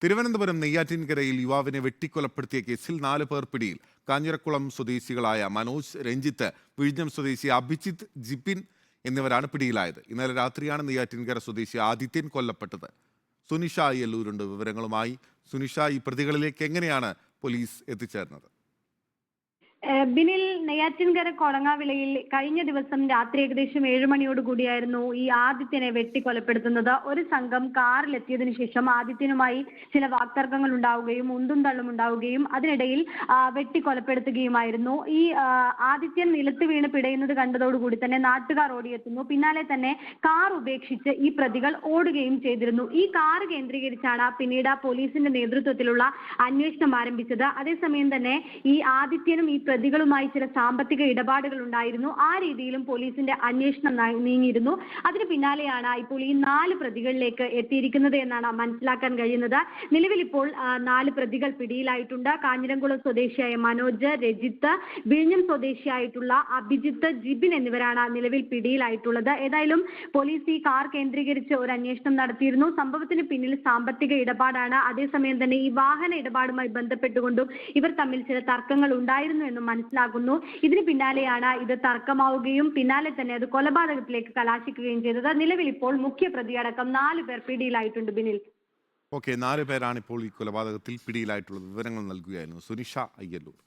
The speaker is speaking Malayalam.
തിരുവനന്തപുരം നെയ്യാറ്റിൻകരയിൽ യുവാവിനെ വെട്ടിക്കൊലപ്പെടുത്തിയ കേസിൽ 4 പേർ പിടിയിൽ. കാഞ്ഞിരക്കുളം സ്വദേശികളായ മനോജ്, രഞ്ജിത്ത്, വിഴിഞ്ഞം സ്വദേശി അഭിജിത്ത്, ജിബിൻ എന്നിവരാണ് പിടിയിലായത്. ഇന്നലെ രാത്രിയാണ് നെയ്യാറ്റിൻകര സ്വദേശി ആദിത്യൻ കൊല്ലപ്പെട്ടത്. സുനിഷ അയ്യല്ലൂരുണ്ട് വിവരങ്ങളുമായി. സുനിഷ, ഈ പ്രതികളിലേക്ക് എങ്ങനെയാണ് പോലീസ് എത്തിച്ചേർന്നത്? ബിനിൽ, നെയ്യാറ്റിൻകര കൊടങ്ങാവിളയിൽ കഴിഞ്ഞ ദിവസം രാത്രി ഏകദേശം 7 മണിയോടുകൂടിയായിരുന്നു ഈ ആദിത്യനെ വെട്ടിക്കൊലപ്പെടുത്തുന്നത്. ഒരു സംഘം കാറിലെത്തിയതിനു ശേഷം ആദിത്യനുമായി ചില വാക്തർക്കങ്ങൾ ഉണ്ടാവുകയും ഉന്തും തള്ളും ഉണ്ടാവുകയും അതിനിടയിൽ വെട്ടിക്കൊലപ്പെടുത്തുകയുമായിരുന്നു. ഈ ആദിത്യൻ നിലത്ത് വീണ് പിടയുന്നത് കണ്ടതോടുകൂടി തന്നെ നാട്ടുകാർ ഓടിയെത്തുന്നു. പിന്നാലെ തന്നെ കാർ ഉപേക്ഷിച്ച് ഈ പ്രതികൾ ഓടുകയും ചെയ്തിരുന്നു. ഈ കാർ കേന്ദ്രീകരിച്ചാണ് പിന്നീട് പോലീസിന്റെ നേതൃത്വത്തിലുള്ള അന്വേഷണം ആരംഭിച്ചത്. അതേസമയം തന്നെ ഈ ആദിത്യനും ഈ പ്രതികളുമായി ചില സാമ്പത്തിക ഇടപാടുകൾ ഉണ്ടായിരുന്നു. ആ രീതിയിലും പോലീസിന്റെ അന്വേഷണം നീങ്ങിയിരുന്നു. അതിന് പിന്നാലെയാണ് ഇപ്പോൾ ഈ 4 പ്രതികളിലേക്ക് എത്തിയിരിക്കുന്നത് എന്നാണ് മനസ്സിലാക്കാൻ കഴിയുന്നത്. നിലവിൽ ഇപ്പോൾ 4 പ്രതികൾ പിടിയിലായിട്ടുണ്ട്. കാഞ്ഞിരംകുളം സ്വദേശിയായ മനോജ്, രജിത്ത്, വിഴിഞ്ഞം സ്വദേശിയായിട്ടുള്ള അഭിജിത്ത്, ജിബിൻ എന്നിവരാണ് നിലവിൽ പിടിയിലായിട്ടുള്ളത്. ഏതായാലും പോലീസ് ഈ കാർ കേന്ദ്രീകരിച്ച് ഒരു അന്വേഷണം നടത്തിയിരുന്നു. സംഭവത്തിന് പിന്നിൽ സാമ്പത്തിക ഇടപാടാണ്. അതേസമയം തന്നെ ഈ വാഹന ഇടപാടുമായി ബന്ധപ്പെട്ടുകൊണ്ടും ഇവർ തമ്മിൽ ചില തർക്കങ്ങൾ ഉണ്ടായിരുന്നു എന്നും മനസ്സിലാകുന്നു. ഇതിന് പിന്നാലെയാണ് ഇത് തർക്കമാവുകയും പിന്നാലെ തന്നെ അത് കൊലപാതകത്തിലേക്ക് കലാശിക്കുകയും ചെയ്തത്. നിലവിൽ ഇപ്പോൾ മുഖ്യപ്രതിയടക്കം 4 പേർ പിടിയിലായിട്ടുണ്ട്. ബിനിൽ, 4 പേരാണ് ഇപ്പോൾ ഈ കൊലപാതകത്തിൽ പിടിയിലായിട്ടുള്ളത്. വിവരങ്ങൾ നൽകുകയായിരുന്നു സുനിഷ അയ്യല്ലൂർ.